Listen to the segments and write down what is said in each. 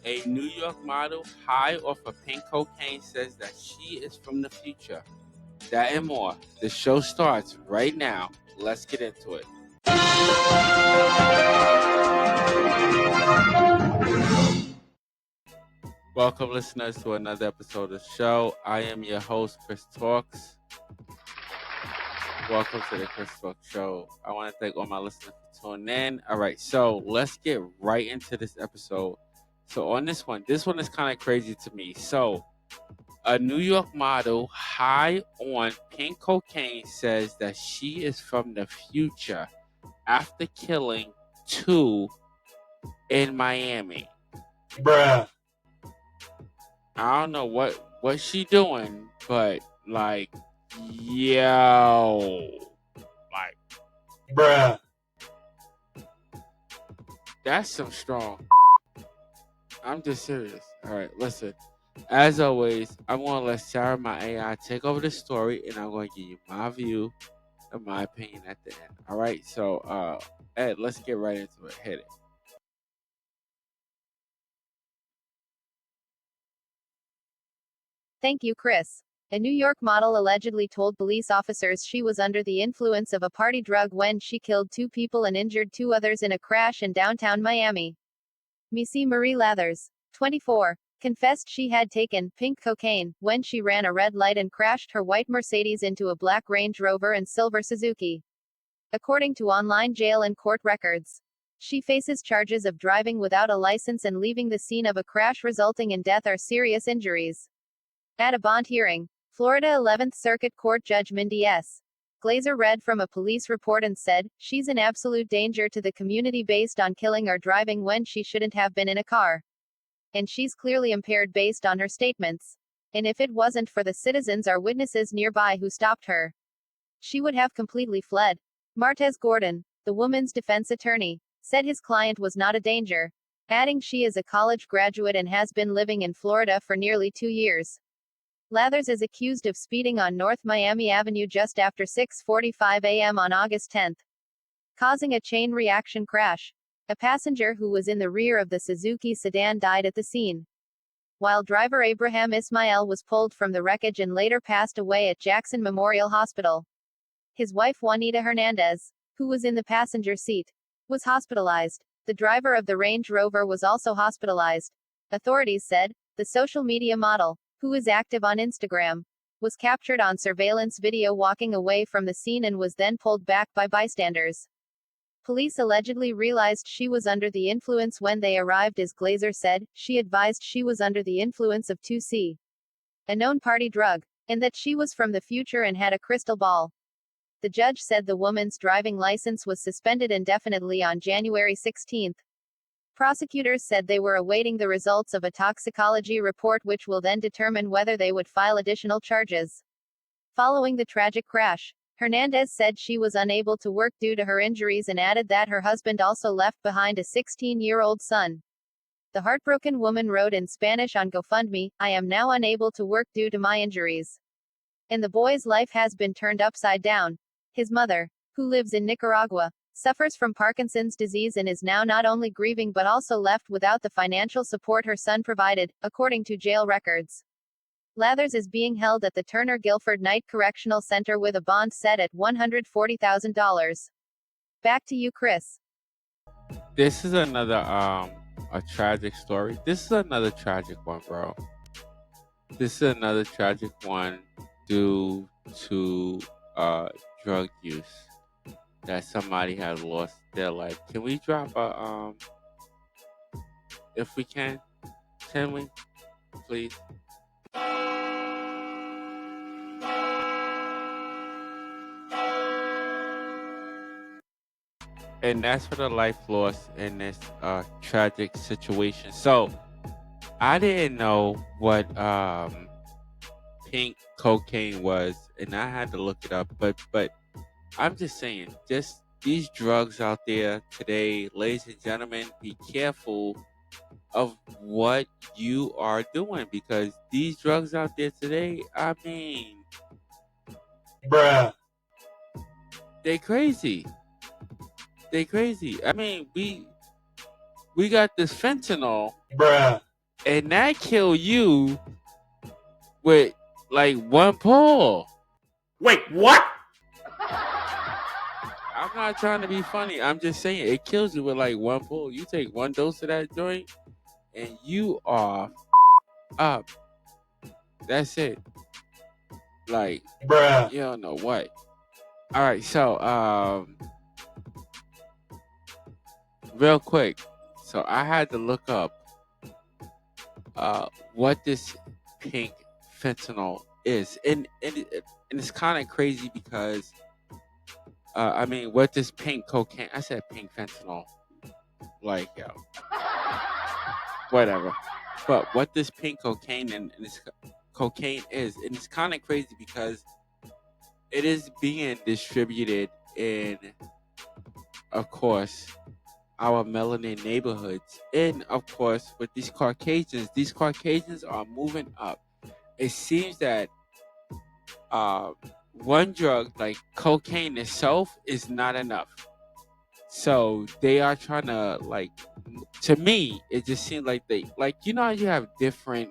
A New York model high off of pink cocaine says that she is from the future. That and more. The show starts right now. Let's get into it. Welcome, listeners, to another episode of the show. I am your host, Chris Talks. Welcome to the Chris Talks Show. I want to thank all my listeners for tuning in. All right, so let's get right into this episode. So on this one is kind of crazy to me. So a New York model high on pink cocaine says that she is from the future after killing 2 in Miami. Bruh. I don't know what she doing, but like, yo, like, bruh. That's some strong. I'm just serious. All right, listen. As always, I'm going to let Sarah, my AI, take over the story, and I'm going to give you my view and my opinion at the end. All right, so, Ed, let's get right into it. Hit it. Thank you, Chris. A New York model allegedly told police officers she was under the influence of a party drug when she killed 2 people and injured 2 others in a crash in downtown Miami. Missy Marie Lathers, 24, confessed she had taken pink cocaine when she ran a red light and crashed her white Mercedes into a black Range Rover and silver Suzuki. According to online jail and court records, she faces charges of driving without a license and leaving the scene of a crash resulting in death or serious injuries. At a bond hearing, Florida 11th Circuit Court Judge Mindy S. Glazer read from a police report and said, "She's an absolute danger to the community based on killing or driving when she shouldn't have been in a car. And she's clearly impaired based on her statements. And if it wasn't for the citizens or witnesses nearby who stopped her, she would have completely fled." Martez Gordon, the woman's defense attorney, said his client was not a danger, adding she is a college graduate and has been living in Florida for nearly 2 years. Lathers is accused of speeding on North Miami Avenue just after 6:45 a.m. on August 10, causing a chain reaction crash. A passenger who was in the rear of the Suzuki sedan died at the scene, while driver Abraham Ismail was pulled from the wreckage and later passed away at Jackson Memorial Hospital. His wife Juanita Hernandez, who was in the passenger seat, was hospitalized. The driver of the Range Rover was also hospitalized. Authorities said the social media model, who is active on Instagram, was captured on surveillance video walking away from the scene and was then pulled back by bystanders. Police allegedly realized she was under the influence when they arrived, as Glazer said. She advised she was under the influence of 2C, a known party drug, and that she was from the future and had a crystal ball. The judge said the woman's driving license was suspended indefinitely on January 16. Prosecutors said they were awaiting the results of a toxicology report which will then determine whether they would file additional charges. Following the tragic crash, Hernandez said she was unable to work due to her injuries and added that her husband also left behind a 16-year-old son. The heartbroken woman wrote in Spanish on GoFundMe, "I am now unable to work due to my injuries. And the boy's life has been turned upside down." His mother, who lives in Nicaragua, suffers from Parkinson's disease and is now not only grieving but also left without the financial support her son provided, according to jail records. Lathers is being held at the Turner Guilford Night Correctional Center with a bond set at $140,000. Back to you, Chris. This is another a tragic story. This is another tragic one, bro. This is another tragic one due to drug use, that somebody has lost their life. Can we drop a if we can we please? And that's for the life lost in this tragic situation. So I didn't know what pink cocaine was, and I had to look it up, but I'm just saying, just these drugs out there today, ladies and gentlemen, be careful of what you are doing, because these drugs out there today, I mean, Bruh. they crazy. They crazy. I mean, we got this fentanyl. Bruh. and that kill you with like one pull. Wait, what? I'm not trying to be funny. I'm just saying it kills you with like one pull. You take one dose of that joint, and you are up. That's it. Like Bruh. you don't know what. All right, so real quick. So I had to look up what this pink fentanyl is, and it's kind of crazy because I mean, what this pink cocaine? I said pink fentanyl, like yo, whatever. But what this pink cocaine and this cocaine is, and it's kind of crazy because it is being distributed in, of course, our melanin neighborhoods, and of course, with these Caucasians are moving up. It seems that uh, one drug like cocaine itself is not enough. So they are trying to like. To me, it just seems like they like you know how you have different.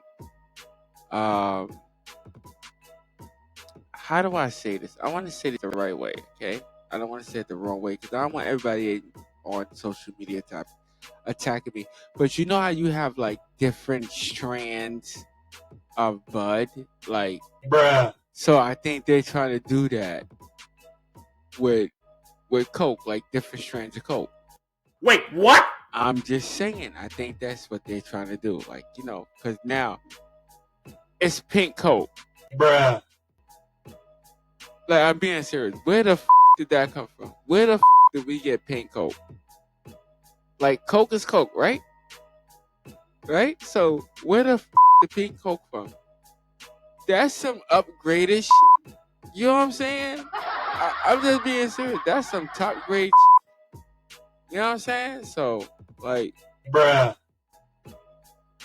Um, how do I say this? I want to say it the right way, okay? I don't want to say it the wrong way because I don't want everybody on social media to attacking me. But you know how you have like different strands of bud, like Bruh. so. I think they're trying to do that with Coke, like different strands of Coke. Wait, what? I'm just saying, I think that's what they're trying to do. Like, you know, because now it's pink Coke. Bruh. Like, I'm being serious. Where the did that come from? Where the did we get pink Coke? Like, Coke is Coke, right? Right? So, where the the pink Coke from? That's some upgraded shit. You know what I'm saying? I'm just being serious. That's some top grade shit. You know what I'm saying? So, like, Bruh.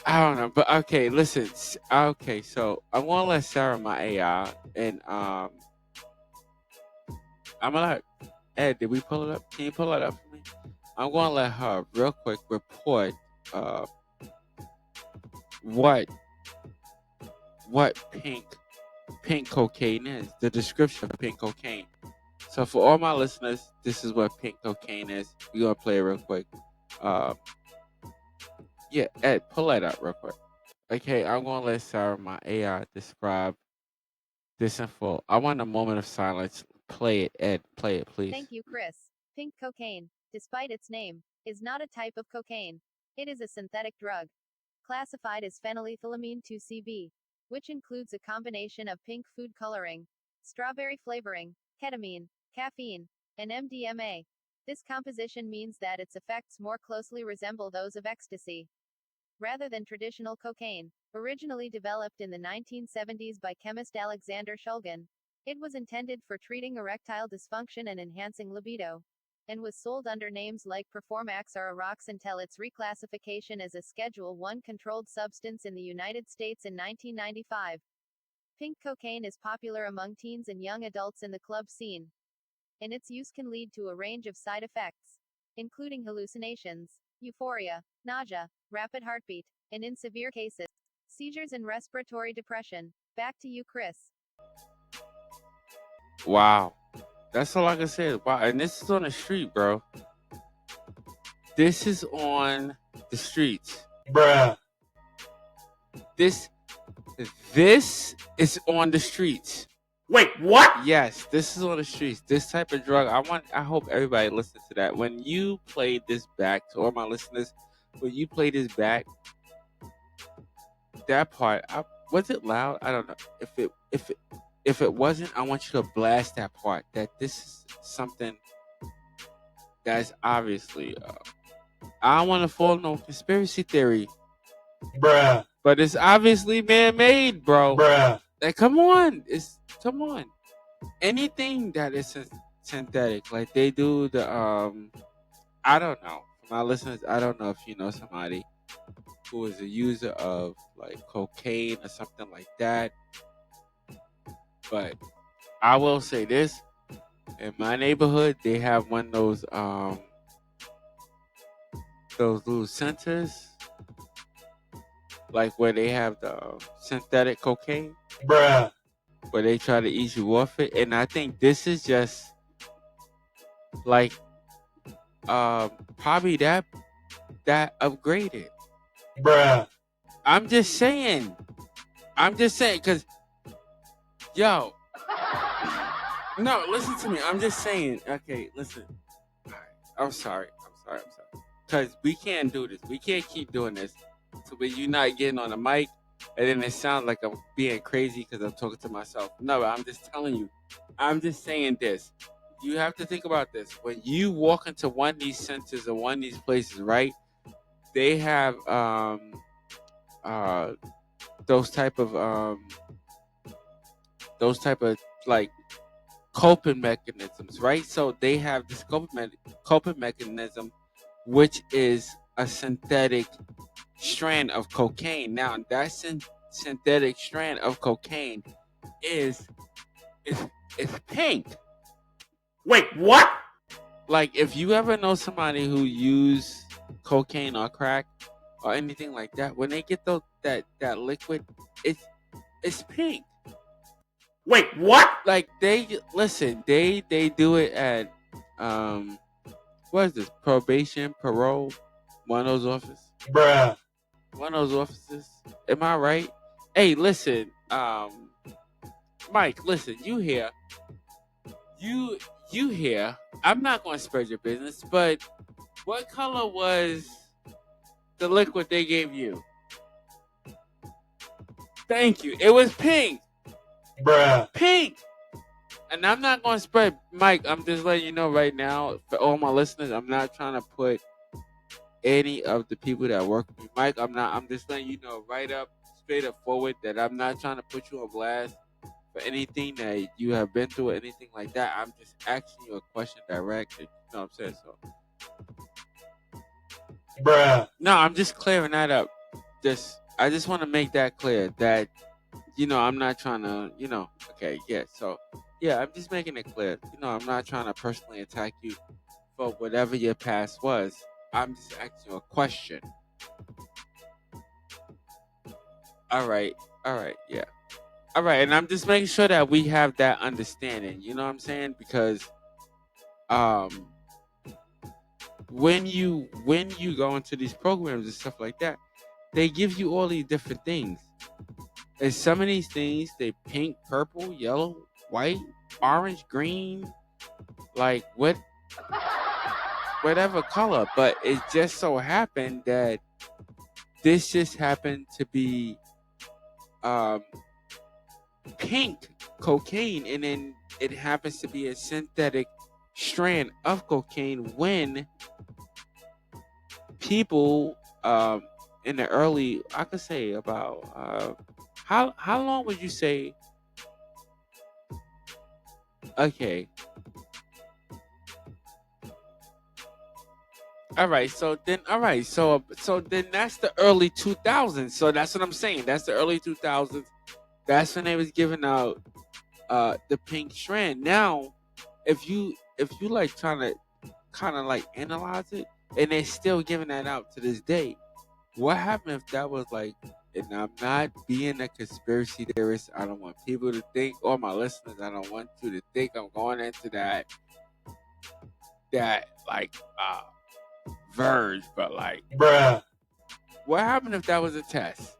I don't know, but okay, listen. Okay, so I want to let Sarah, my AI, and I'm gonna let Ed. Did we pull it up? Can you pull it up for me? I'm gonna let her real quick report uh what pink cocaine is. The description of pink cocaine. So for all my listeners, this is what pink cocaine is. We're gonna play it real quick. Um, yeah, Ed, pull that up real quick. Okay, I'm gonna let Sarah, my AI, describe this info. I want a moment of silence. Play it, Ed. Play it, please. Thank you, Chris. Pink cocaine, despite its name, is not a type of cocaine. It is a synthetic drug, classified as phenylethylamine 2CB, which includes a combination of pink food coloring, strawberry flavoring, ketamine, caffeine, and MDMA. This composition means that its effects more closely resemble those of ecstasy rather than traditional cocaine. Originally developed in the 1970s by chemist Alexander Shulgin, it was intended for treating erectile dysfunction and enhancing libido, and was sold under names like Performax or Arox until its reclassification as a Schedule 1 controlled substance in the United States in 1995. Pink cocaine is popular among teens and young adults in the club scene, and its use can lead to a range of side effects, including hallucinations, euphoria, nausea, rapid heartbeat, and in severe cases, seizures and respiratory depression. Back to you, Chris. Wow. That's all I can say. Wow. And this is on the street, bro. This is on the streets. Bruh. This this is on the streets. Wait, what? Yes, this is on the streets. This type of drug. I hope everybody listens to that. When you play this back to all my listeners, when you play this back, that part, was it loud? I don't know. If it wasn't, I want you to blast that part. That this is something that's obviously. I don't want to fall no conspiracy theory, Bruh. but it's obviously man-made, bro. Bruh. Like, come on, come on. Anything that is synthetic, like they do the I don't know. For my listeners, I don't know if you know somebody who is a user of like cocaine or something like that. But I will say this: in my neighborhood, they have one of those little centers like where they have the synthetic cocaine, Bruh. where they try to ease you off it. And I think this is just like probably that upgraded. Bruh. I'm just saying. I'm just saying because yo, no, listen to me. I'm just saying. Okay, listen. All right. I'm sorry. I'm sorry. I'm sorry. Because we can't do this. We can't keep doing this. So when you're not getting on the mic, and then it sounds like I'm being crazy because I'm talking to myself. No, I'm just telling you. I'm just saying this. You have to think about this. When you walk into one of these centers or one of these places, right? They have uh those type of those type of like coping mechanisms, right? So they have this coping mechanism, which is a synthetic strand of cocaine. Now, that synthetic strand of cocaine is is is pink. Wait, what? Like, if you ever know somebody who use cocaine or crack or anything like that, when they get that liquid, it's pink. Wait, what? Like they listen, they do it at um what is this? Probation, parole, one of those offices. Bruh. One of those offices. Am I right? Hey, listen, Mike, listen, you here. You you here. I'm not gonna spread your business, but what color was the liquid they gave you? Thank you. It was pink. Bruh. Pink. And I'm not gonna spread Mike, I'm just letting you know right now, for all my listeners, I'm not trying to put any of the people that work with me. Mike, I'm just letting you know right up, straight up forward that I'm not trying to put you on blast for anything that you have been through or anything like that. I'm just asking you a question direct. You know what I'm saying? So Bruh. no, I'm just clearing that up. I just want to make that clear that I'm not trying to, okay, yeah. So yeah, I'm just making it clear. I'm not trying to personally attack you for whatever your past was. I'm just asking you a question. All right, yeah. All right, and I'm just making sure that we have that understanding. You know what I'm saying? Because um when you go into these programs and stuff like that, they give you all these different things. And some of these things, they pink, purple, yellow, white, orange, green, like whatever color. But it just so happened that this just happened to be um pink cocaine, and then it happens to be a synthetic strand of cocaine when people in the early, I could say about how long would you say, okay, all right, so then that's the early 2000s. So that's what I'm saying, that's the early 2000s. That's when they was giving out the pink strand. Now if you like trying to kind of like analyze it, and they're still giving that out to this day. What happened if that was like, and I'm not being a conspiracy theorist. I don't want people to think, or my listeners, I don't want you to think I'm going into that like verge, but like, Bruh. what happened if that was a test?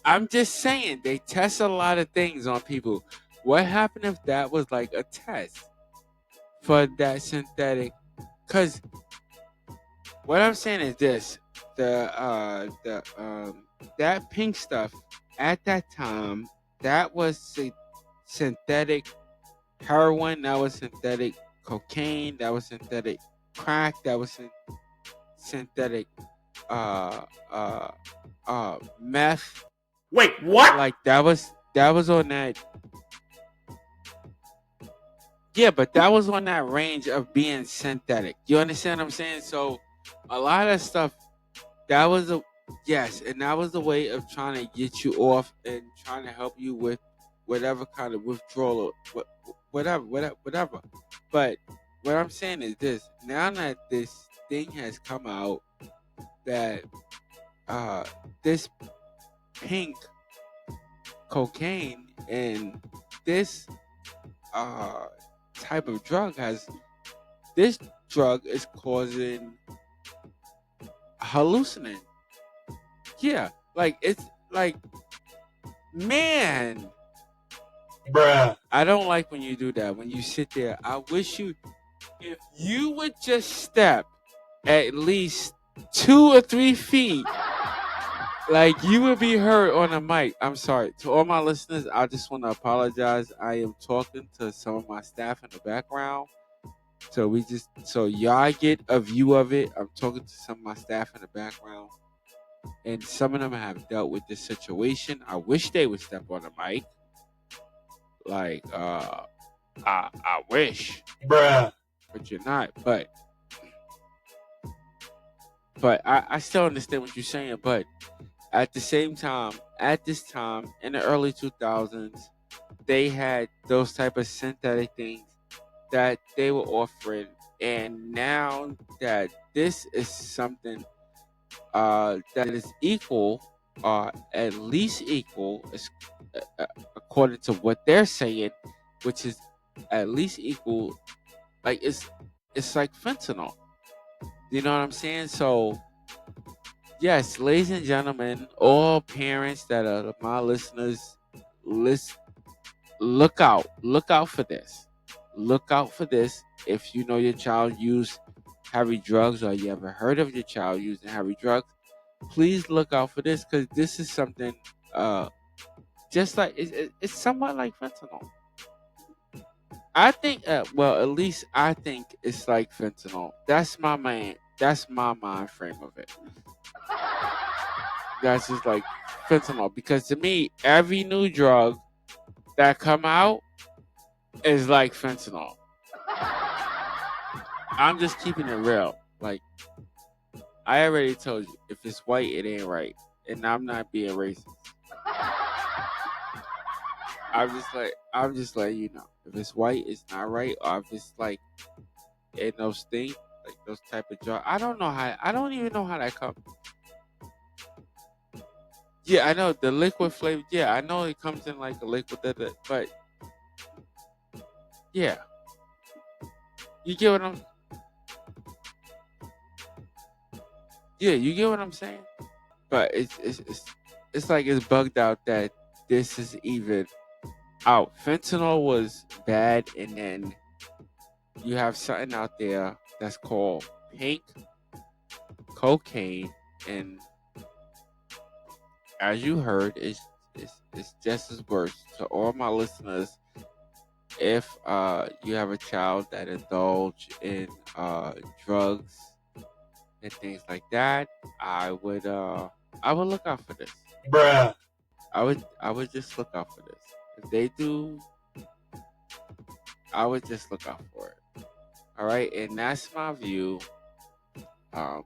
I'm just saying they test a lot of things on people. What happened if that was like a test for that synthetic? Because what I'm saying is this: the that pink stuff at that time, that was synthetic heroin, that was synthetic cocaine, that was synthetic crack, that was synthetic uh uh meth. Wait, what? Like that was on that. Yeah, but that was on that range of being synthetic. You understand what I'm saying? So a lot of stuff, that was a yes, and that was a way of trying to get you off and trying to help you with whatever kind of withdrawal or whatever. But what I'm saying is this: now that this thing has come out, that uh this pink cocaine, and this uh type of drug has this drug is causing hallucinant. Yeah, like it's like, man, Bruh. I don't like when you do that. When you sit there, I wish you, if you would just step at least 2 or 3 feet, like you would be heard on a mic. I'm sorry to all my listeners. I just want to apologize. I am talking to some of my staff in the background, so y'all get a view of it. I'm talking to some of my staff in the background, and some of them have dealt with this situation. I wish they would step on the mic. Like, I wish, Bruh. but you're not. But I still understand what you're saying. But at the same time, at this time in the early 2000s, they had those type of synthetic things that they were offering, and now that this is something that is equal, at least equal, according to what they're saying, which is at least equal. Like it's like fentanyl. You know what I'm saying? So yes, ladies and gentlemen, all parents that are my listeners, listen, look out for this. Look out for this. If you know your child used heavy drugs, or you ever heard of your child using heavy drugs, please look out for this, because this is something just like it's somewhat like fentanyl. I think, well, at least I think it's like fentanyl. That's my mind frame of it. That's just like fentanyl, because to me, every new drug that come out is like fentanyl. I'm just keeping it real. Like, I already told you, if it's white, it ain't right, and I'm not being racist. I'm just letting you know, if it's white, it's not right, or if it's like in those things, like those type of drugs. I don't even know how that comes. Yeah, I know the liquid flavor. Yeah, I know it comes in like a liquid, but yeah, you get what I'm. Yeah, you get what I'm saying. But it's like it's bugged out that this is even out. Fentanyl was bad, and then you have something out there that's called pink cocaine, and as you heard, it's just as worse. To all my listeners, if you have a child that indulge in drugs and things like that, I would look out for this. Bruh. I would just look out for this. If they do, I would just look out for it. All right, and that's my view. Um,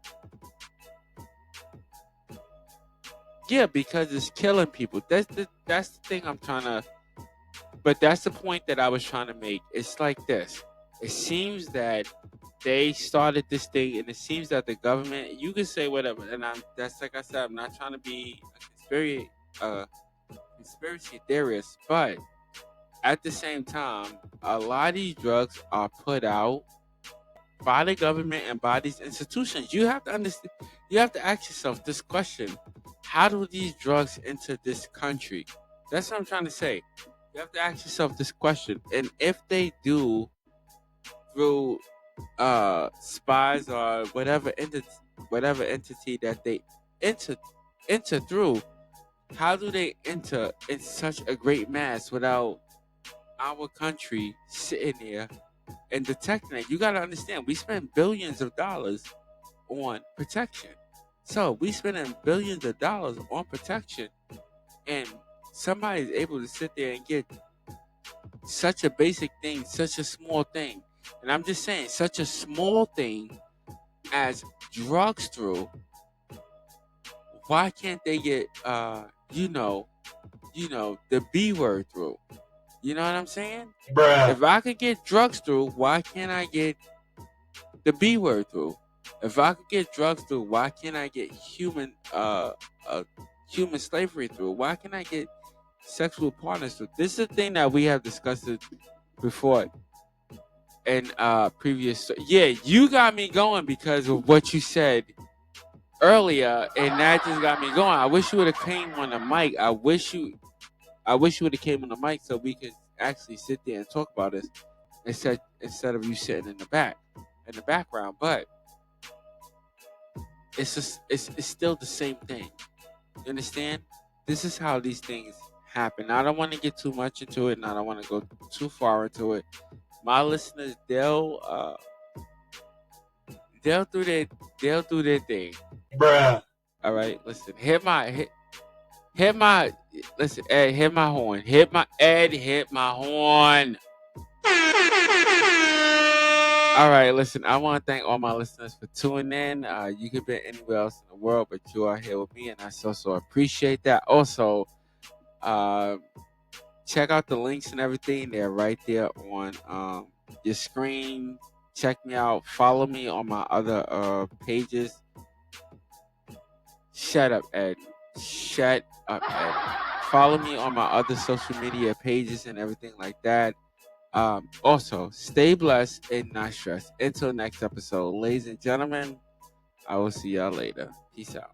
yeah, because it's killing people. That's the thing I'm trying to. But that's the point that I was trying to make. It's like this. It seems that they started this thing, and it seems that the government. You can say whatever, and that's like I said. I'm not trying to be a conspiracy theorist, but at the same time, a lot of these drugs are put out by the government and by these institutions. You have to understand. You have to ask yourself this question: how do these drugs enter this country? That's what I'm trying to say. You have to ask yourself this question, and if they do through spies or whatever entity that they enter enter through, how do they enter in such a great mass without our country sitting there and detecting it? You got to understand, we spend billions of dollars on protection. So we spending billions of dollars on protection, and somebody's able to sit there and get such a basic thing, such a small thing. And I'm just saying, such a small thing as drugs through. Why can't they get the B word through? You know what I'm saying? Bruh. If I could get drugs through, why can't I get the B word through? If I could get drugs through, why can't I get human human slavery through? Why can I get sexual partners through? This is the thing that we have discussed it before in previous. Yeah, you got me going because of what you said earlier, and that just got me going. I wish you would have came on the mic. I wish you would have came on the mic so we could actually sit there and talk about this instead of you sitting in the background. But it's just it's still the same thing. You understand? This is how these things happen. I don't want to get too much into it, and I don't want to go too far into it. My listeners, they'll do their thing. bruh, All right, listen. Hit my listen. Ed, hit my horn. Hit my horn. All right, listen. I want to thank all my listeners for tuning in. You could be anywhere else in the world, but you are here with me, and I so appreciate that. Also, uh, check out the links and everything. They're right there on your screen. Check me out. Follow me on my other pages. Shut up, Ed. Shut up, Ed. Follow me on my other social media pages and everything like that. Also, stay blessed and not stressed. Until next episode, ladies and gentlemen, I will see y'all later. Peace out.